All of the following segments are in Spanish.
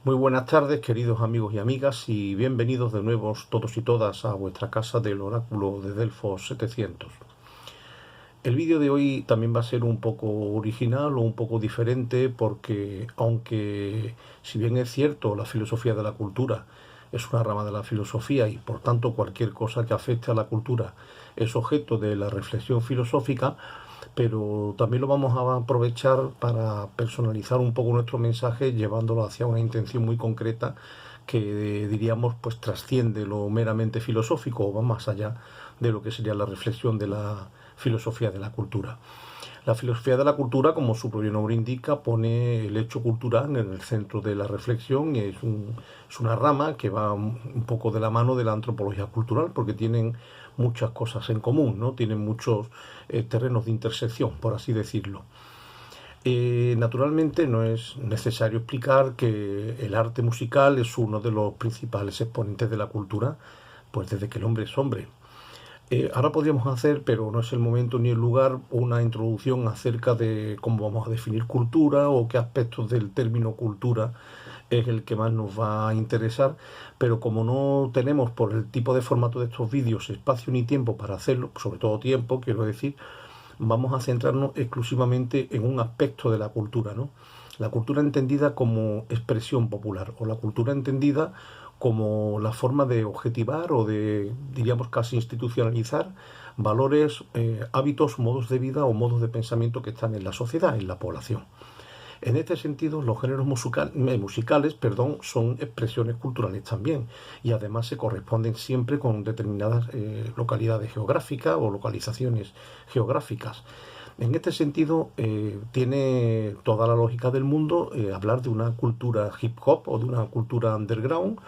Muy buenas tardes, queridos amigos y amigas, y bienvenidos de nuevo todos y todas a vuestra casa del oráculo de Delfos 700. El vídeo de hoy también va a ser un poco original o un poco diferente porque, aunque si bien es cierto, la filosofía de la cultura es una rama de la filosofía y por tanto cualquier cosa que afecte a la cultura es objeto de la reflexión filosófica, pero también lo vamos a aprovechar para personalizar un poco nuestro mensaje llevándolo hacia una intención muy concreta que diríamos pues trasciende lo meramente filosófico o va más allá de lo que sería la reflexión de la filosofía de la cultura. La filosofía de la cultura, como su propio nombre indica, pone el hecho cultural en el centro de la reflexión y es una rama que va un poco de la mano de la antropología cultural porque tienen muchas cosas en común, ¿no? Tienen muchos terrenos de intersección, por así decirlo. Naturalmente no es necesario explicar que el arte musical es uno de los principales exponentes de la cultura, pues desde que el hombre es hombre. Ahora podríamos hacer, pero no es el momento ni el lugar, una introducción acerca de cómo vamos a definir cultura o qué aspectos del término cultura es el que más nos va a interesar, pero como no tenemos por el tipo de formato de estos vídeos espacio ni tiempo para hacerlo, sobre todo tiempo, quiero decir, vamos a centrarnos exclusivamente en un aspecto de la cultura, ¿no? La cultura entendida como expresión popular o la cultura entendida como la forma de objetivar o de, diríamos, casi institucionalizar valores, hábitos, modos de vida o modos de pensamiento que están en la sociedad, en la población. En este sentido, los géneros musicales son expresiones culturales también y además se corresponden siempre con determinadas localidades geográficas o localizaciones geográficas. En este sentido, tiene toda la lógica del mundo hablar de una cultura hip hop o de una cultura underground,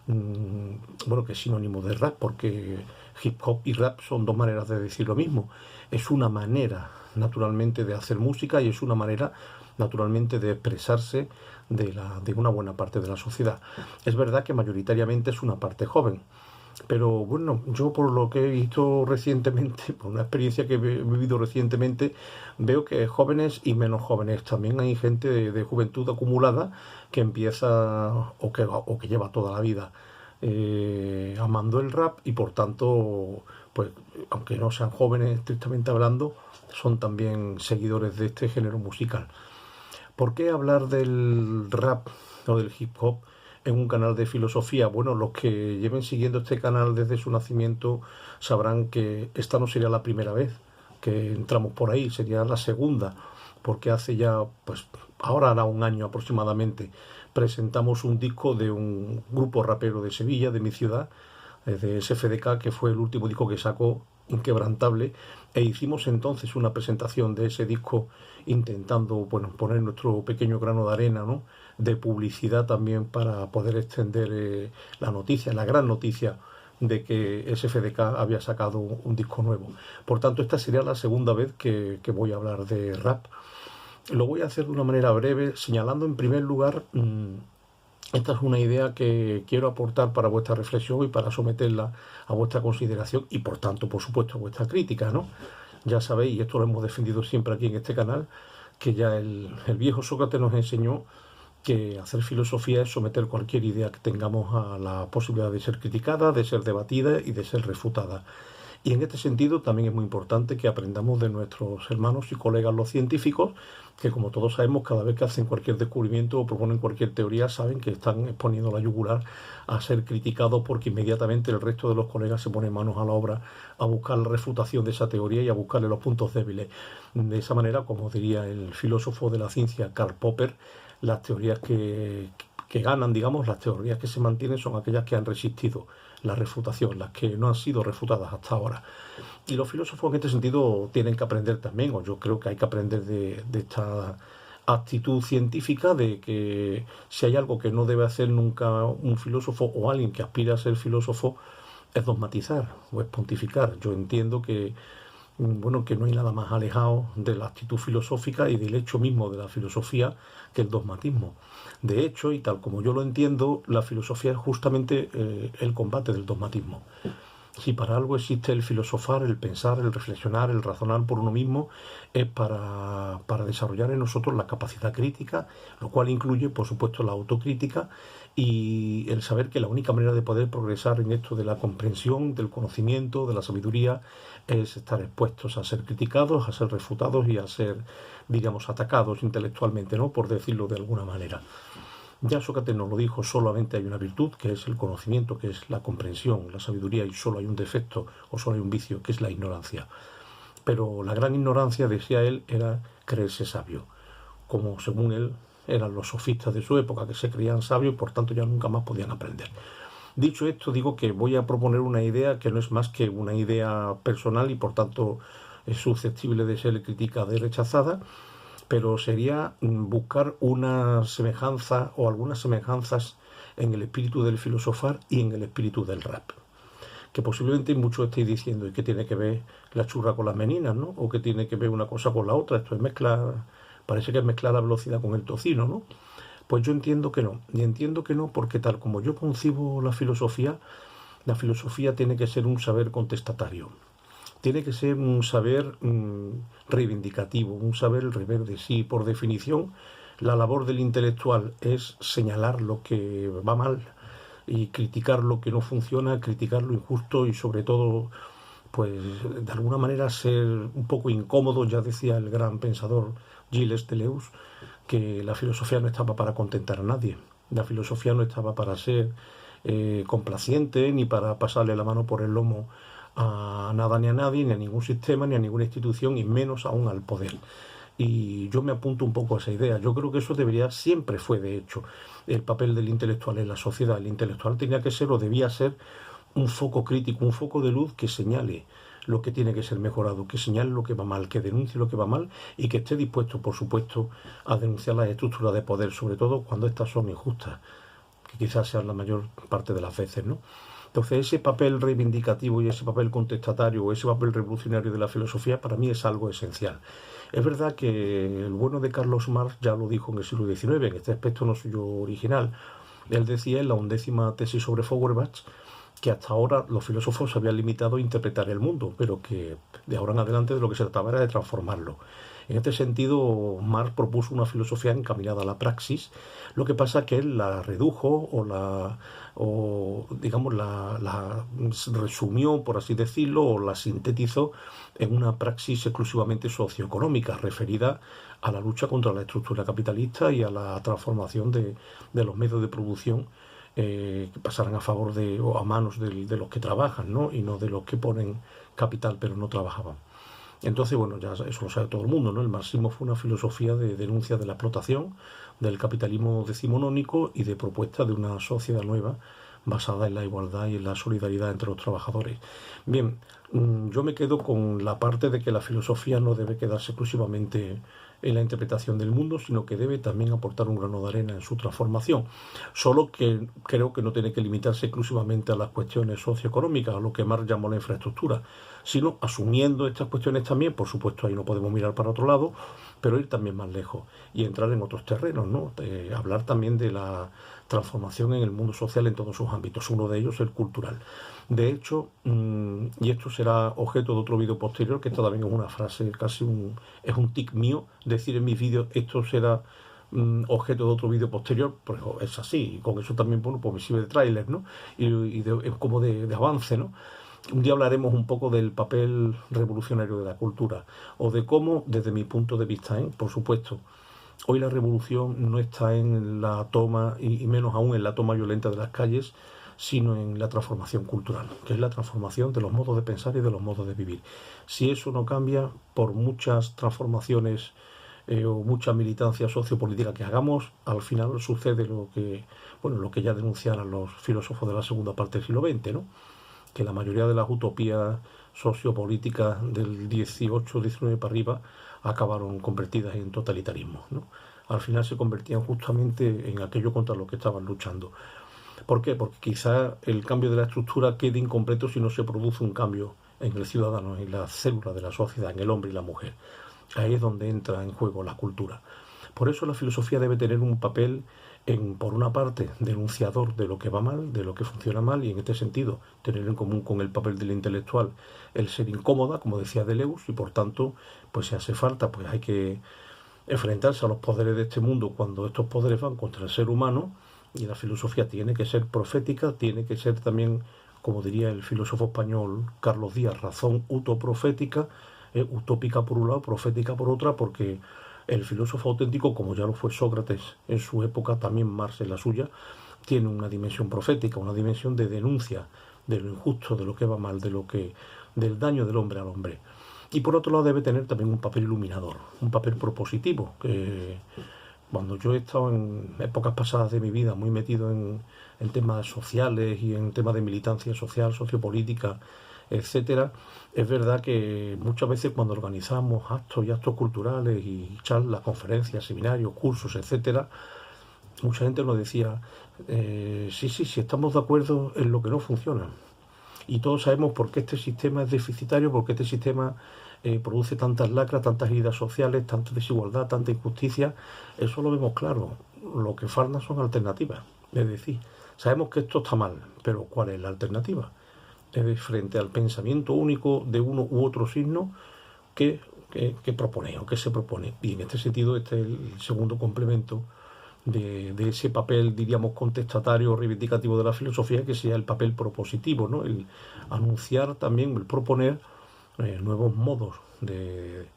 bueno, que es sinónimo de rap, porque hip hop y rap son dos maneras de decir lo mismo. Es una manera, naturalmente, de hacer música y es una manera, naturalmente, de expresarse de una buena parte de la sociedad. Es verdad que mayoritariamente es una parte joven, pero bueno, yo por lo que he visto recientemente, por una experiencia que he vivido recientemente, veo que jóvenes y menos jóvenes, también hay gente de juventud acumulada que empieza o que lleva toda la vida amando el rap y por tanto, pues aunque no sean jóvenes estrictamente hablando, son también seguidores de este género musical. ¿Por qué hablar del rap o del hip hop en un canal de filosofía? Bueno, los que lleven siguiendo este canal desde su nacimiento sabrán que esta no sería la primera vez que entramos por ahí, sería la segunda, porque hace ya, pues ahora hará un año aproximadamente, presentamos un disco de un grupo rapero de Sevilla, de mi ciudad, de SFDK, que fue el último disco que sacó, Inquebrantable, e hicimos entonces una presentación de ese disco intentando, bueno, poner nuestro pequeño grano de arena, ¿no?, de publicidad también para poder extender la noticia, la gran noticia de que SFDK había sacado un disco nuevo. Por tanto, esta sería la segunda vez que voy a hablar de rap. Lo voy a hacer de una manera breve, señalando en primer lugar, esta es una idea que quiero aportar para vuestra reflexión y para someterla a vuestra consideración y, por tanto, por supuesto, a vuestra crítica, ¿no? Ya sabéis, y esto lo hemos defendido siempre aquí en este canal, que ya el viejo Sócrates nos enseñó que hacer filosofía es someter cualquier idea que tengamos a la posibilidad de ser criticada, de ser debatida y de ser refutada. Y en este sentido también es muy importante que aprendamos de nuestros hermanos y colegas los científicos, que como todos sabemos, cada vez que hacen cualquier descubrimiento o proponen cualquier teoría, saben que están exponiendo la yugular a ser criticados porque inmediatamente el resto de los colegas se ponen manos a la obra a buscar la refutación de esa teoría y a buscarle los puntos débiles. De esa manera, como diría el filósofo de la ciencia Karl Popper, las teorías que ganan, digamos, las teorías que se mantienen son aquellas que han resistido la refutación, las que no han sido refutadas hasta ahora. Y los filósofos en este sentido tienen que aprender también, o yo creo que hay que aprender de esta actitud científica de que si hay algo que no debe hacer nunca un filósofo o alguien que aspira a ser filósofo es dogmatizar o es pontificar. Yo entiendo que bueno, que no hay nada más alejado de la actitud filosófica y del hecho mismo de la filosofía que el dogmatismo. De hecho, y tal como yo lo entiendo, la filosofía es justamente el combate del dogmatismo. Si para algo existe el filosofar, el pensar, el reflexionar, el razonar por uno mismo, es para desarrollar en nosotros la capacidad crítica, lo cual incluye, por supuesto, la autocrítica y el saber que la única manera de poder progresar en esto de la comprensión, del conocimiento, de la sabiduría, es estar expuestos a ser criticados, a ser refutados y a ser, digamos, atacados intelectualmente, ¿no? Por decirlo de alguna manera. Ya Sócrates nos lo dijo, solamente hay una virtud, que es el conocimiento, que es la comprensión, la sabiduría, y solo hay un defecto o solo hay un vicio, que es la ignorancia. Pero la gran ignorancia, decía él, era creerse sabio, como según él eran los sofistas de su época, que se creían sabios y por tanto ya nunca más podían aprender. Dicho esto, digo que voy a proponer una idea que no es más que una idea personal y por tanto es susceptible de ser criticada y rechazada, pero sería buscar una semejanza o algunas semejanzas en el espíritu del filosofar y en el espíritu del rap. Que posiblemente muchos estéis diciendo, ¿y qué tiene que ver la churra con las meninas, no? O qué tiene que ver una cosa con la otra, esto es mezclar, parece que es mezclar la velocidad con el tocino, ¿no? Pues yo entiendo que no, y entiendo que no porque tal como yo concibo la filosofía tiene que ser un saber contestatario. Tiene que ser un saber reivindicativo, un saber el rever de sí. Por definición, la labor del intelectual es señalar lo que va mal y criticar lo que no funciona, criticar lo injusto y sobre todo, pues de alguna manera ser un poco incómodo. Ya decía el gran pensador Gilles Deleuze que la filosofía no estaba para contentar a nadie. La filosofía no estaba para ser complaciente ni para pasarle la mano por el lomo a nada ni a nadie, ni a ningún sistema, ni a ninguna institución, y menos aún al poder. Y yo me apunto un poco a esa idea. Yo creo que eso siempre fue de hecho, el papel del intelectual en la sociedad. El intelectual tenía que ser o debía ser un foco crítico, un foco de luz que señale lo que tiene que ser mejorado, que señale lo que va mal, que denuncie lo que va mal y que esté dispuesto, por supuesto, a denunciar las estructuras de poder, sobre todo cuando estas son injustas, que quizás sean la mayor parte de las veces, ¿no? Entonces ese papel reivindicativo y ese papel contestatario o ese papel revolucionario de la filosofía para mí es algo esencial. Es verdad que el bueno de Carlos Marx ya lo dijo en el siglo XIX, en este aspecto no soy yo original. Él decía en la 11ª tesis sobre Feuerbach que hasta ahora los filósofos se habían limitado a interpretar el mundo, pero que de ahora en adelante de lo que se trataba era de transformarlo. En este sentido, Marx propuso una filosofía encaminada a la praxis, lo que pasa que él la redujo la resumió, por así decirlo, o la sintetizó en una praxis exclusivamente socioeconómica, referida a la lucha contra la estructura capitalista y a la transformación de los medios de producción que pasaran a favor o a manos de los que trabajan, ¿no? Y no de los que ponen capital pero no trabajaban. Entonces, bueno, ya eso lo sabe todo el mundo, ¿no? El marxismo fue una filosofía de denuncia de la explotación, del capitalismo decimonónico y de propuesta de una sociedad nueva basada en la igualdad y en la solidaridad entre los trabajadores. Bien, yo me quedo con la parte de que la filosofía no debe quedarse exclusivamente en la interpretación del mundo, sino que debe también aportar un grano de arena en su transformación. Solo que creo que no tiene que limitarse exclusivamente a las cuestiones socioeconómicas, a lo que Marx llamó la infraestructura, sino asumiendo estas cuestiones también, por supuesto ahí no podemos mirar para otro lado, pero ir también más lejos y entrar en otros terrenos, ¿no? Hablar también de la transformación en el mundo social en todos sus ámbitos, uno de ellos el cultural. De hecho, y esto será objeto de otro vídeo posterior, que esta también es una frase, es un tic mío, decir en mis vídeos, esto será objeto de otro vídeo posterior, pues es así, y con eso también, bueno, pues me sirve de tráiler, ¿no? Y como de avance, ¿no? Un día hablaremos un poco del papel revolucionario de la cultura, o de cómo, desde mi punto de vista, por supuesto, hoy la revolución no está en la toma, y menos aún en la toma violenta de las calles, sino en la transformación cultural, que es la transformación de los modos de pensar y de los modos de vivir. Si eso no cambia, por muchas transformaciones o mucha militancia sociopolítica que hagamos, al final sucede lo que ya denunciaron los filósofos de la segunda parte del siglo XX, ¿no? Que la mayoría de las utopías sociopolíticas del 18-19 para arriba acabaron convertidas en totalitarismo, ¿no? Al final se convertían justamente en aquello contra lo que estaban luchando. ¿Por qué? Porque quizá el cambio de la estructura quede incompleto si no se produce un cambio en el ciudadano, en la célula de la sociedad, en el hombre y la mujer. Ahí es donde entra en juego la cultura. Por eso la filosofía debe tener un papel por una parte, denunciador de lo que va mal, de lo que funciona mal, y en este sentido tener en común con el papel del intelectual el ser incómoda, como decía Deleuze, y por tanto, pues si hace falta, pues hay que enfrentarse a los poderes de este mundo cuando estos poderes van contra el ser humano, y la filosofía tiene que ser profética, tiene que ser también, como diría el filósofo español Carlos Díaz, razón utoprofética, utópica por un lado, profética por otra, porque el filósofo auténtico, como ya lo fue Sócrates en su época, también Marx en la suya, tiene una dimensión profética, una dimensión de denuncia de lo injusto, de lo que va mal, del daño del hombre al hombre. Y por otro lado debe tener también un papel iluminador, un papel propositivo, que cuando yo he estado en épocas pasadas de mi vida muy metido en temas sociales y en temas de militancia social, sociopolítica, etcétera, es verdad que muchas veces cuando organizamos actos y actos culturales y charlas, conferencias, seminarios, cursos, etcétera, mucha gente nos decía, sí, estamos de acuerdo en lo que no funciona. Y todos sabemos por qué este sistema es deficitario, por qué este sistema produce tantas lacras, tantas heridas sociales, tanta desigualdad, tanta injusticia. Eso lo vemos claro. Lo que falta son alternativas. Es decir, sabemos que esto está mal, pero ¿cuál es la alternativa? Frente al pensamiento único de uno u otro signo, ¿qué propone o qué se propone? Y en este sentido, este es el segundo complemento de ese papel, diríamos, contestatario o reivindicativo de la filosofía, que sea el papel propositivo, ¿no? El anunciar también, el proponer nuevos modos de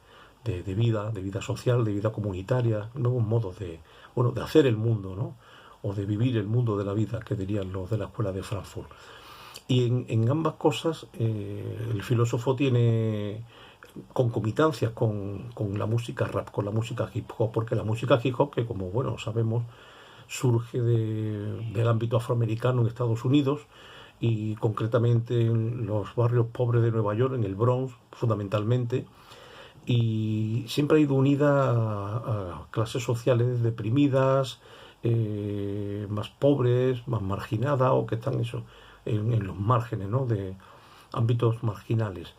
vida social, de vida comunitaria, nuevos modos de hacer el mundo, ¿no? O de vivir el mundo de la vida, que dirían los de la escuela de Frankfurt. Y en ambas cosas el filósofo tiene concomitancias con la música rap, con la música hip hop, porque la música hip hop, que como sabemos, surge del ámbito afroamericano en Estados Unidos y concretamente en los barrios pobres de Nueva York, en el Bronx fundamentalmente, y siempre ha ido unida a clases sociales deprimidas, más pobres, más marginadas o que están en los márgenes, ¿no? De ámbitos marginales.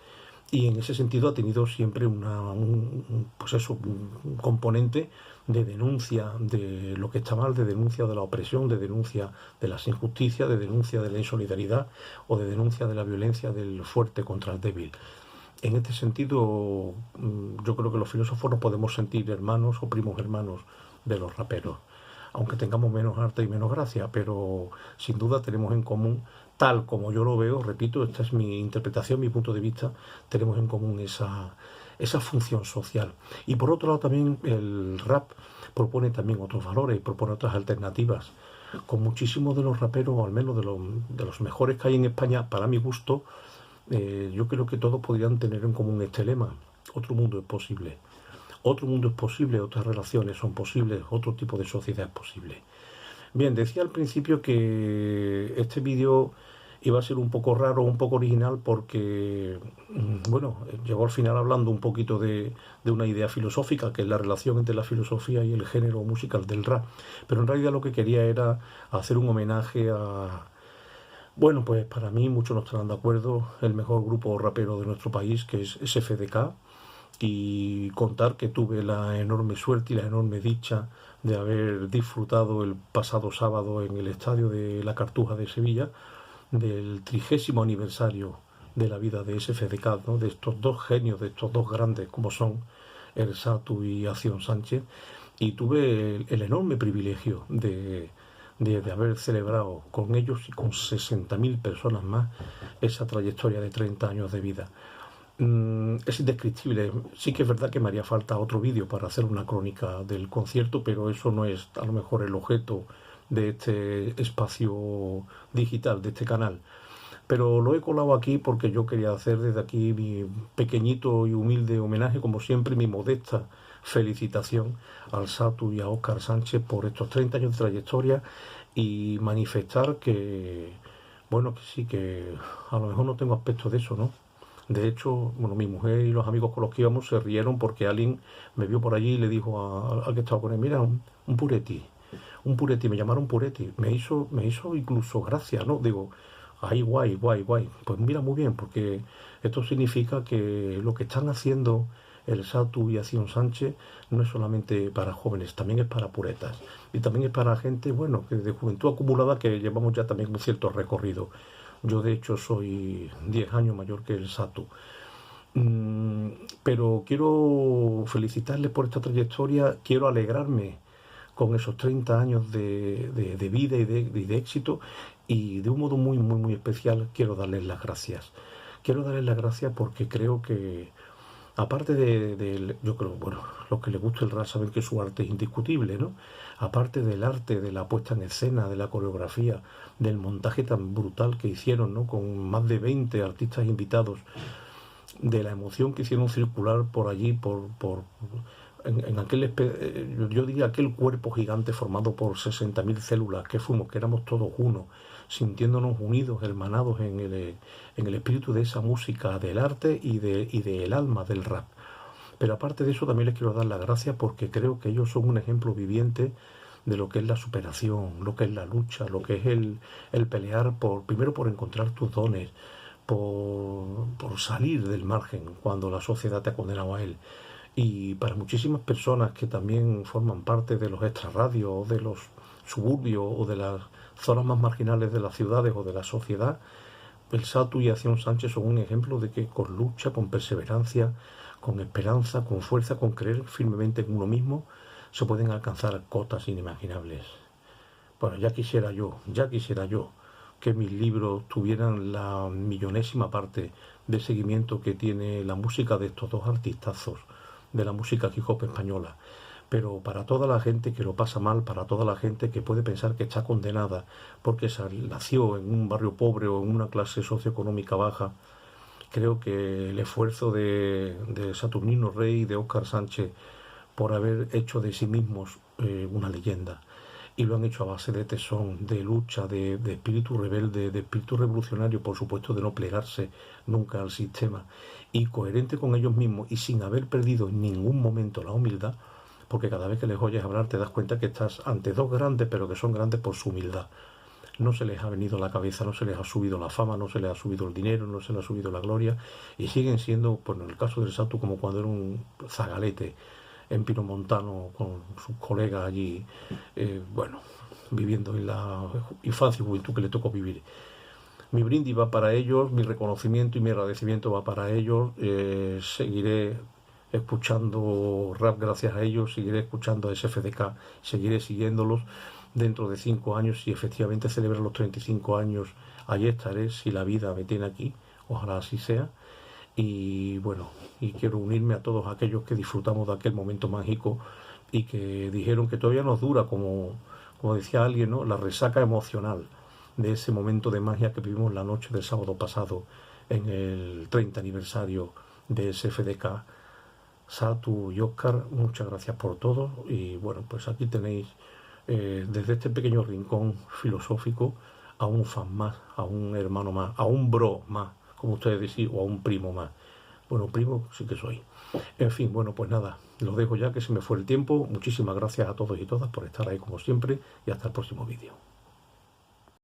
Y en ese sentido ha tenido siempre un componente de denuncia de lo que está mal, de denuncia de la opresión, de denuncia de las injusticias, de denuncia de la insolidaridad o de denuncia de la violencia del fuerte contra el débil. En este sentido, yo creo que los filósofos nos podemos sentir hermanos o primos hermanos de los raperos, aunque tengamos menos arte y menos gracia, pero sin duda tenemos en común, tal como yo lo veo, repito, esta es mi interpretación, mi punto de vista, tenemos en común esa función social. Y por otro lado también el rap propone también otros valores, propone otras alternativas. Con muchísimos de los raperos, o al menos de los mejores que hay en España, para mi gusto, yo creo que todos podrían tener en común este lema: otro mundo es posible. Otro mundo es posible, otras relaciones son posibles, otro tipo de sociedad es posible. Bien, decía al principio que este vídeo iba a ser un poco raro, un poco original, porque, llegó al final hablando un poquito de una idea filosófica, que es la relación entre la filosofía y el género musical del rap. Pero en realidad lo que quería era hacer un homenaje a, pues para mí, muchos no estarán de acuerdo, el mejor grupo rapero de nuestro país, que es SFDK, y contar que tuve la enorme suerte y la enorme dicha de haber disfrutado el pasado sábado en el estadio de la Cartuja de Sevilla del 30º aniversario de la vida de SFDK, ¿no? De estos dos genios, de estos dos grandes como son El Satu y Acción Sánchez, y tuve el enorme privilegio de haber celebrado con ellos y con 60.000 personas más esa trayectoria de 30 años de vida. Es indescriptible. Sí que es verdad que me haría falta otro vídeo para hacer una crónica del concierto, pero eso no es a lo mejor el objeto de este espacio digital, de este canal. Pero lo he colado aquí porque yo quería hacer desde aquí mi pequeñito y humilde homenaje, como siempre, mi modesta felicitación al Satu y a Óscar Sánchez por estos 30 años de trayectoria, y manifestar que sí, que a lo mejor no tengo aspecto de eso, ¿no? De hecho, mi mujer y los amigos con los que íbamos se rieron porque alguien me vio por allí y le dijo al que estaba con él: mira, un Puretti, me llamaron Puretti. Me hizo incluso gracia, ¿no? Digo, ay, guay. Pues mira, muy bien, porque esto significa que lo que están haciendo el Satu y Acción Sánchez no es solamente para jóvenes, también es para puretas. Y también es para gente, bueno, que de juventud acumulada que llevamos ya también un cierto recorrido. Yo de hecho soy 10 años mayor que el Satu. Mm, pero quiero felicitarle por esta trayectoria, quiero alegrarme con esos 30 años de vida y de éxito, y de un modo muy, muy, muy especial quiero darles las gracias. Quiero darles las gracias porque creo que, aparte yo creo, bueno, los que les gusta el rap saben que su arte es indiscutible, ¿no? Aparte del arte, de la puesta en escena, de la coreografía, del montaje tan brutal que hicieron, ¿no? Con más de 20 artistas invitados, de la emoción que hicieron circular por allí, en yo diría aquel cuerpo gigante formado por 60.000 células que fuimos, que éramos todos uno, sintiéndonos unidos, hermanados en el espíritu de esa música, del arte y del alma del rap. Pero aparte de eso también les quiero dar las gracias porque creo que ellos son un ejemplo viviente de lo que es la superación, lo que es la lucha, lo que es el pelear primero por encontrar tus dones, por salir del margen cuando la sociedad te ha condenado a él. Y para muchísimas personas que también forman parte de los extrarradios, o de los suburbios, o de las zonas más marginales de las ciudades o de la sociedad, el Satu y Acción Sánchez son un ejemplo de que con lucha, con perseverancia, con esperanza, con fuerza, con creer firmemente en uno mismo, se pueden alcanzar cotas inimaginables. Bueno, ya quisiera yo que mis libros tuvieran la millonésima parte de seguimiento que tiene la música de estos dos artistazos de la música hip hop española. Pero para toda la gente que lo pasa mal, para toda la gente que puede pensar que está condenada porque nació en un barrio pobre o en una clase socioeconómica baja, creo que el esfuerzo de Saturnino Rey y de Óscar Sánchez por haber hecho de sí mismos una leyenda, y lo han hecho a base de tesón, de lucha, de espíritu rebelde, de espíritu revolucionario, por supuesto, de no plegarse nunca al sistema, y coherente con ellos mismos y sin haber perdido en ningún momento la humildad, porque cada vez que les oyes hablar te das cuenta que estás ante dos grandes, pero que son grandes por su humildad. No se les ha venido a la cabeza, no se les ha subido la fama, no se les ha subido el dinero, no se les ha subido la gloria, y siguen siendo, pues en el caso del Satu, como cuando era un zagalete en Pinomontano con sus colegas allí, bueno, viviendo en la infancia y juventud que le tocó vivir. Mi brindis va para ellos, mi reconocimiento y mi agradecimiento va para ellos. Seguiré escuchando rap gracias a ellos, seguiré escuchando a SFDK, seguiré siguiéndolos. Dentro de 5 años, si efectivamente celebran los 35 años, allí estaré, si la vida me tiene aquí, ojalá así sea. Y bueno, y quiero unirme a todos aquellos que disfrutamos de aquel momento mágico y que dijeron que todavía nos dura, como decía alguien, ¿no?, la resaca emocional de ese momento de magia que vivimos la noche del sábado pasado en el 30 aniversario de SFDK. Satu y Óscar, muchas gracias por todo, y bueno, pues aquí tenéis desde este pequeño rincón filosófico a un fan más, a un hermano más, a un bro más, como ustedes decís, o a un primo más. Bueno, primo sí que soy. En fin, bueno, pues nada, los dejo ya que se me fue el tiempo. Muchísimas gracias a todos y todas por estar ahí como siempre, y hasta el próximo vídeo.